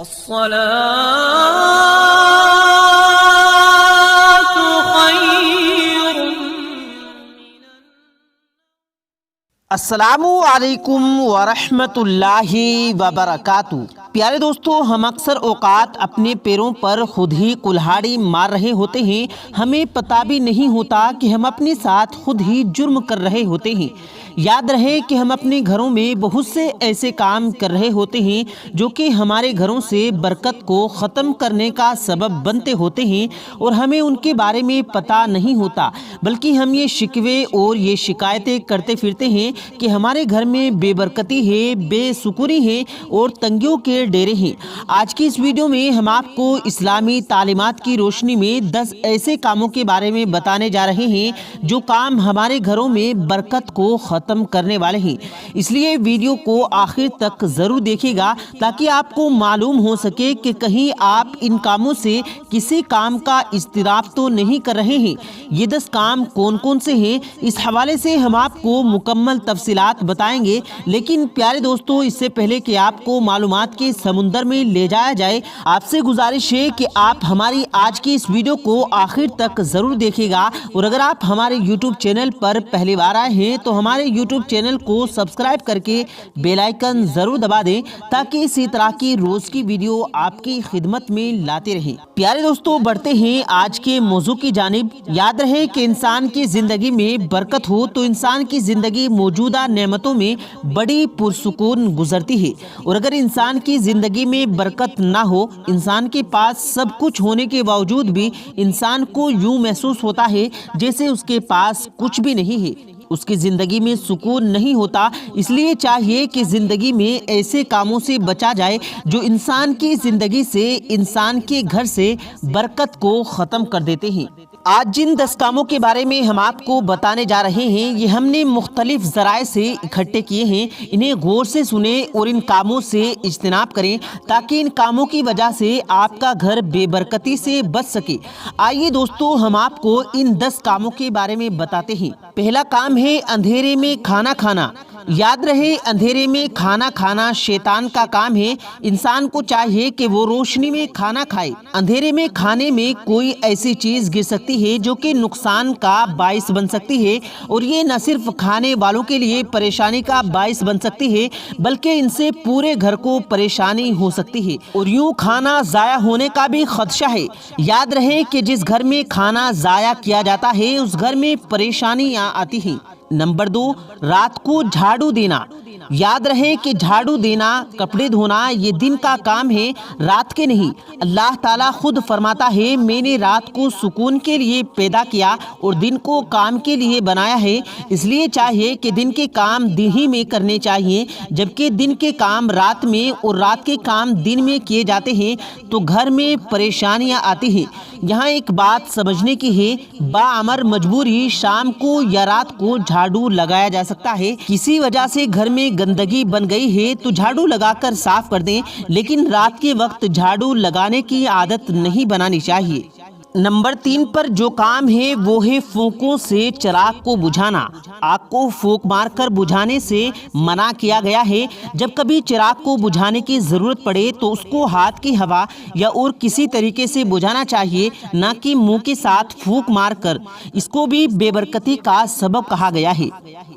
الصلاة خير السلام علیکم ورحمۃ اللہ وبرکاتہ۔ پیارے دوستو، ہم اکثر اوقات اپنے پیروں پر خود ہی کلہاڑی مار رہے ہوتے ہیں، ہمیں پتہ بھی نہیں ہوتا کہ ہم اپنے ساتھ خود ہی جرم کر رہے ہوتے ہیں۔ یاد رہے کہ ہم اپنے گھروں میں بہت سے ایسے کام کر رہے ہوتے ہیں جو کہ ہمارے گھروں سے برکت کو ختم کرنے کا سبب بنتے ہوتے ہیں اور ہمیں ان کے بارے میں پتہ نہیں ہوتا، بلکہ ہم یہ شکوے اور یہ شکایتیں کرتے پھرتے ہیں کہ ہمارے گھر میں بے برکتی ہے، بے سکونی ہے اور تنگیوں کے ڈیرے ہیں۔ آج کی اس ویڈیو میں ہم آپ کو اسلامی تعلیمات کی روشنی میں 10 ایسے کاموں کے بارے میں بتانے جا رہے ہیں جو کام ہمارے گھروں میں برکت کو ختم کرنے والے ہیں، اس لیے ویڈیو کو آخر تک ضرور دیکھیے گا تاکہ آپ کو معلوم ہو سکے کہ کہیں آپ ان کاموں سے کسی کام کا اجتناب تو نہیں کر رہے ہیں۔ یہ 10 کام کون کون سے ہیں، اس حوالے سے ہم آپ کو مکمل تفصیلات بتائیں گے، لیکن پیارے دوستو، اس سے پہلے کہ آپ کو معلومات کے سمندر میں لے جایا جائے، آپ سے گزارش ہے کہ آپ ہماری آج کی اس ویڈیو کو آخر تک ضرور دیکھیے گا، اور اگر آپ ہمارے یوٹیوب چینل پر پہلی بار آئے ہیں تو ہمارے یوٹیوب چینل کو سبسکرائب کر کے بیل آئیکن ضرور دبا دیں تاکہ اسی طرح کی روز کی ویڈیو آپ کی خدمت میں لاتے رہیں۔ پیارے دوستو، بڑھتے ہیں آج کے موضوع کی جانب۔ یاد رہے کہ انسان کی زندگی میں برکت ہو تو انسان کی زندگی موجودہ نعمتوں میں بڑی پرسکون گزرتی ہے، اور اگر انسان کی زندگی میں برکت نہ ہو، انسان کے پاس سب کچھ ہونے کے باوجود بھی انسان کو یوں محسوس ہوتا ہے جیسے اس کے پاس کچھ بھی نہیں ہے، اس کی زندگی میں سکون نہیں ہوتا۔ اس لیے چاہیے کہ زندگی میں ایسے کاموں سے بچا جائے جو انسان کی زندگی سے، انسان کے گھر سے برکت کو ختم کر دیتے ہیں۔ آج جن 10 کاموں کے بارے میں ہم آپ کو بتانے جا رہے ہیں، یہ ہم نے مختلف ذرائع سے اکٹھے کیے ہیں۔ انہیں غور سے سنیں اور ان کاموں سے اجتناب کریں تاکہ ان کاموں کی وجہ سے آپ کا گھر بے برکتی سے بچ سکے۔ آئیے دوستو، ہم آپ کو ان 10 کاموں کے بارے میں بتاتے ہیں۔ پہلا کام ہے اندھیرے میں کھانا کھانا۔ یاد رہے، اندھیرے میں کھانا کھانا شیطان کا کام ہے۔ انسان کو چاہیے کہ وہ روشنی میں کھانا کھائے۔ اندھیرے میں کھانے میں کوئی ایسی چیز گر سکتی ہے جو کہ نقصان کا باعث بن سکتی ہے، اور یہ نہ صرف کھانے والوں کے لیے پریشانی کا باعث بن سکتی ہے بلکہ ان سے پورے گھر کو پریشانی ہو سکتی ہے، اور یوں کھانا ضائع ہونے کا بھی خدشہ ہے۔ یاد رہے کہ جس گھر میں کھانا ضائع کیا جاتا ہے اس گھر میں پریشانیاں آتی ہیں۔ نمبر 2، رات کو جھاڑو دینا۔ یاد رہے کہ جھاڑو دینا، کپڑے دھونا یہ دن کا کام ہے، رات کے نہیں۔ اللہ تعالیٰ خود فرماتا ہے، میں نے رات کو سکون کے لیے پیدا کیا اور دن کو کام کے لیے بنایا ہے۔ اس لیے چاہیے کہ دن کے کام دن ہی میں کرنے چاہیے، جبکہ دن کے کام رات میں اور رات کے کام دن میں کیے جاتے ہیں تو گھر میں پریشانیاں آتی ہیں۔ یہاں ایک بات سمجھنے کی ہے، باامر مجبوری شام کو یا رات کو جھاڑو لگایا جا سکتا ہے۔ کسی وجہ سے گھر میں گندگی بن گئی ہے تو جھاڑو لگا کر صاف کر دیں، لیکن رات کے وقت جھاڑو لگانے کی عادت نہیں بنانی چاہیے۔ نمبر 3 پر جو کام ہے وہ ہے پھونکوں سے چراغ کو بجھانا۔ آگ کو پھونک مار کر بجھانے سے منع کیا گیا ہے۔ جب کبھی چراغ کو بجھانے کی ضرورت پڑے تو اس کو ہاتھ کی ہوا یا اور کسی طریقے سے بجھانا چاہیے، نہ کہ منہ کے ساتھ پھونک مار کر۔ اس کو بھی بے برکتی کا سبب کہا گیا ہے۔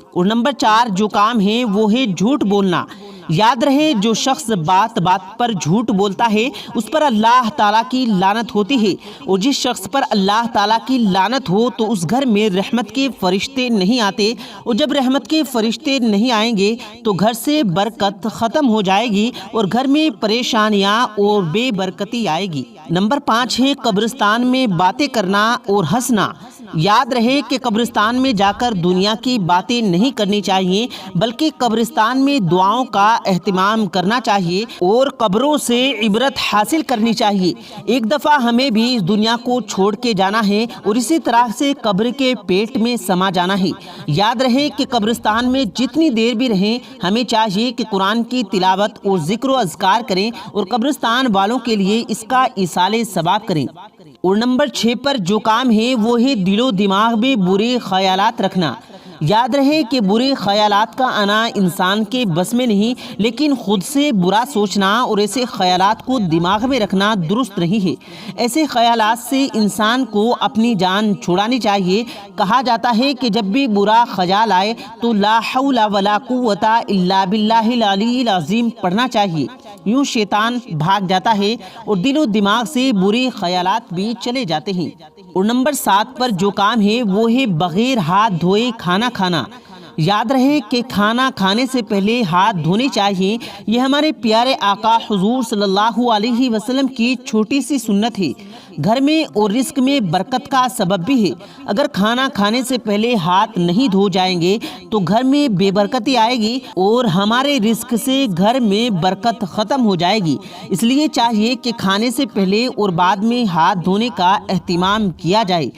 اور نمبر 4 جو کام ہے وہ ہے جھوٹ بولنا۔ یاد رہے، جو شخص بات بات پر جھوٹ بولتا ہے اس پر اللہ تعالیٰ کی لعنت ہوتی ہے، اور جس شخص پر اللہ تعالیٰ کی لعنت ہو تو اس گھر میں رحمت کے فرشتے نہیں آتے، اور جب رحمت کے فرشتے نہیں آئیں گے تو گھر سے برکت ختم ہو جائے گی اور گھر میں پریشانیاں اور بے برکتی آئے گی۔ نمبر 5 ہے قبرستان میں باتیں کرنا اور ہنسنا۔ یاد رہے کہ قبرستان میں جا کر دنیا کی باتیں نہیں کرنی چاہیے، بلکہ قبرستان میں دعاؤں کا اہتمام کرنا چاہیے اور قبروں سے عبرت حاصل کرنی چاہیے۔ ایک دفعہ ہمیں بھی اس دنیا کو چھوڑ کے جانا ہے اور اسی طرح سے قبر کے پیٹ میں سما جانا ہے۔ یاد رہے کہ قبرستان میں جتنی دیر بھی رہیں ہمیں چاہیے کہ قرآن کی تلاوت اور ذکر و اذکار کریں اور قبرستان والوں کے لیے اس کا ایصال ثواب کریں۔ اور نمبر 6 پر جو کام ہے وہ ہے دل و دماغ میں برے خیالات رکھنا۔ یاد رہے کہ برے خیالات کا آنا انسان کے بس میں نہیں، لیکن خود سے برا سوچنا اور ایسے خیالات کو دماغ میں رکھنا درست نہیں ہے۔ ایسے خیالات سے انسان کو اپنی جان چھڑانی چاہیے۔ کہا جاتا ہے کہ جب بھی برا خیال آئے تو لا حول ولا قوت الا باللہ العلی العظیم پڑھنا چاہیے، یوں شیطان بھاگ جاتا ہے اور دل و دماغ سے برے خیالات بھی چلے جاتے ہیں۔ اور نمبر 7 پر جو کام ہے وہ ہے بغیر ہاتھ دھوئے کھانا کھانا۔ یاد رہے کہ کھانا کھانے سے پہلے ہاتھ دھونے چاہیے۔ یہ ہمارے پیارے آقا حضور صلی اللہ علیہ وسلم کی چھوٹی سی سنت ہے، گھر میں اور رزق میں برکت کا سبب بھی ہے۔ اگر کھانا کھانے سے پہلے ہاتھ نہیں دھو جائیں گے تو گھر میں بے برکتی آئے گی اور ہمارے رزق سے گھر میں برکت ختم ہو جائے گی۔ اس لیے چاہیے کہ کھانے سے پہلے اور بعد میں ہاتھ دھونے کا اہتمام کیا جائے۔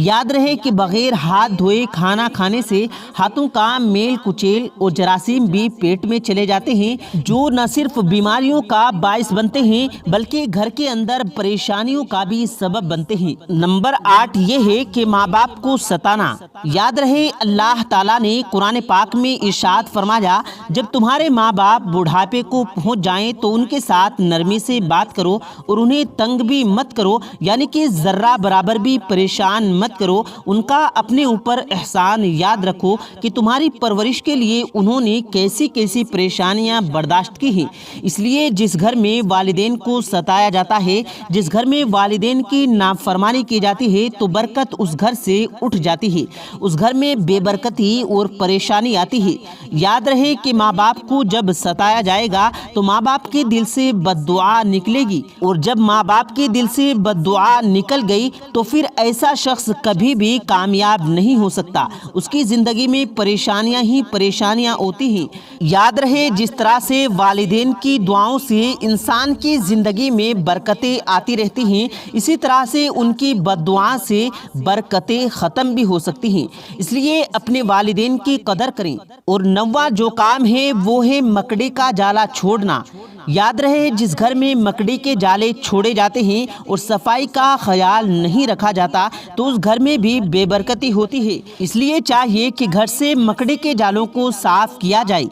یاد رہے کہ بغیر ہاتھ دھوئے کھانا کھانے سے ہاتھوں کا میل کچیل اور جراثیم بھی پیٹ میں چلے جاتے ہیں، جو نہ صرف بیماریوں کا باعث بنتے ہیں بلکہ گھر کے اندر پریشانیوں کا بھی سبب بنتے ہیں۔ نمبر 8 یہ ہے کہ ماں باپ کو ستانا۔ یاد رہے اللہ تعالیٰ نے قرآن پاک میں ارشاد فرمایا، جب تمہارے ماں باپ بڑھاپے کو پہنچ جائیں تو ان کے ساتھ نرمی سے بات کرو اور انہیں تنگ بھی مت کرو، یعنی کہ ذرہ برابر بھی پریشان مت کرو۔ ان کا اپنے اوپر احسان یاد رکھو کہ تمہاری پرورش کے لیے انہوں نے کیسی کیسی پریشانیاں برداشت کی ہیں۔ اس لیے جس گھر میں والدین کو ستایا جاتا ہے، جس گھر میں والدین کی نافرمانی کی جاتی ہے تو برکت اس گھر سے اٹھ جاتی ہے، اس گھر میں بے برکتی اور پریشانی آتی ہے۔ یاد رہے کہ ماں باپ کو جب ستایا جائے گا تو ماں باپ کے دل سے بد دعا نکلے گی، اور جب ماں باپ کے دل سے بد دعا نکل گئی تو پھر ایسا شخص کبھی بھی کامیاب نہیں ہو سکتا، اس کی زندگی میں پریشانیاں ہی پریشانیاں ہوتی ہیں۔ یاد رہے جس طرح سے والدین کی دعاؤں سے انسان کی زندگی میں برکتیں آتی رہتی ہیں، اسی طرح سے ان کی بد دعا سے برکتیں ختم بھی ہو سکتی ہیں۔ اس لیے اپنے والدین کی قدر کریں۔ اور 9واں جو کام ہے وہ ہے مکڑی کا جالا چھوڑنا۔ یاد رہے جس گھر میں مکڑی کے جالے چھوڑے جاتے ہیں اور صفائی کا خیال نہیں رکھا جاتا تو اس گھر میں بھی بے برکتی ہوتی ہے۔ اس لیے چاہیے کہ گھر سے مکڑی کے جالوں کو صاف کیا جائے۔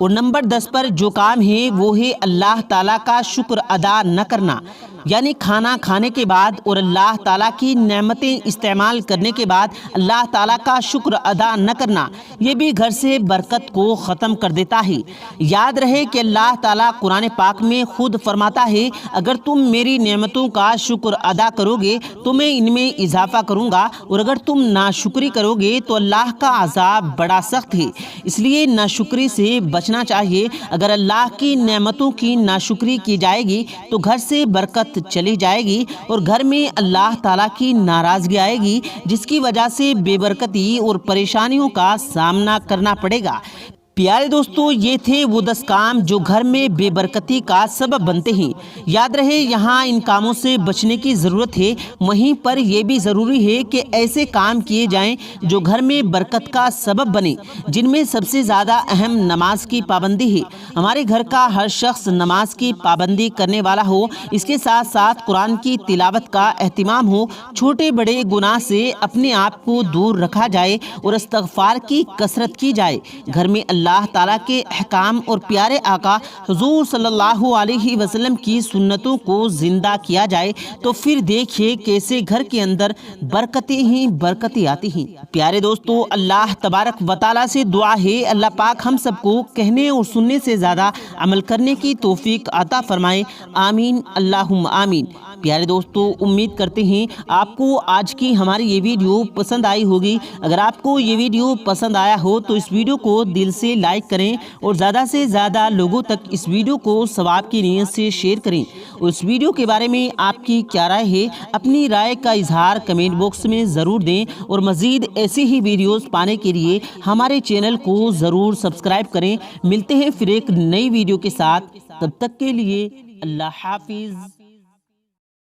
اور نمبر 10 پر جو کام ہے وہ ہے اللہ تعالیٰ کا شکر ادا نہ کرنا، یعنی کھانا کھانے کے بعد اور اللہ تعالیٰ کی نعمتیں استعمال کرنے کے بعد اللہ تعالیٰ کا شکر ادا نہ کرنا، یہ بھی گھر سے برکت کو ختم کر دیتا ہے۔ یاد رہے کہ اللہ تعالیٰ قرآن پاک میں خود فرماتا ہے، اگر تم میری نعمتوں کا شکر ادا کرو گے تو میں ان میں اضافہ کروں گا، اور اگر تم ناشکری کرو گے تو اللہ کا عذاب بڑا سخت ہے۔ اس لیے ناشکری سے بچنا چاہیے۔ اگر اللہ کی نعمتوں کی ناشکری کی جائے گی تو گھر سے برکت چلی جائے گی اور گھر میں اللہ تعالیٰ کی ناراضگی آئے گی، جس کی وجہ سے بے برکتی اور پریشانیوں کا سامنا کرنا پڑے گا۔ پیارے دوستو، یہ تھے وہ 10 کام جو گھر میں بے برکتی کا سبب بنتے ہیں۔ یاد رہے یہاں ان کاموں سے بچنے کی ضرورت ہے، وہیں پر یہ بھی ضروری ہے کہ ایسے کام کیے جائیں جو گھر میں برکت کا سبب بنے، جن میں سب سے زیادہ اہم نماز کی پابندی ہے۔ ہمارے گھر کا ہر شخص نماز کی پابندی کرنے والا ہو، اس کے ساتھ ساتھ قرآن کی تلاوت کا اہتمام ہو، چھوٹے بڑے گناہ سے اپنے آپ کو دور رکھا جائے اور استغفار کی کثرت کی جائے۔ گھر میں اللہ تعالیٰ کے احکام اور پیارے آقا حضور صلی اللہ علیہ وسلم کی سنتوں کو زندہ کیا جائے تو پھر دیکھیے کیسے گھر کے اندر برکتیں ہی برکتیں آتی ہیں۔ پیارے دوستو، اللہ تبارک و تعالیٰ سے دعا ہے اللہ پاک ہم سب کو کہنے اور سننے سے زیادہ عمل کرنے کی توفیق عطا فرمائے، آمین اللہم آمین۔ پیارے دوستو، امید کرتے ہیں آپ کو آج کی ہماری یہ ویڈیو پسند آئی ہوگی۔ اگر آپ کو یہ ویڈیو پسند آیا ہو تو اس ویڈیو کو دل سے لائک کریں اور زیادہ سے زیادہ لوگوں تک اس ویڈیو کو ثواب کی نیت سے شیئر کریں۔ اور اس ویڈیو کے بارے میں آپ کی کیا رائے ہے، اپنی رائے کا اظہار کمنٹ باکس میں ضرور دیں، اور مزید ایسی ہی ویڈیوز پانے کے لیے ہمارے چینل کو ضرور سبسکرائب کریں۔ ملتے ہیں پھر ایک نئی ویڈیو کے ساتھ، تب تک کے لیے اللہ حافظ۔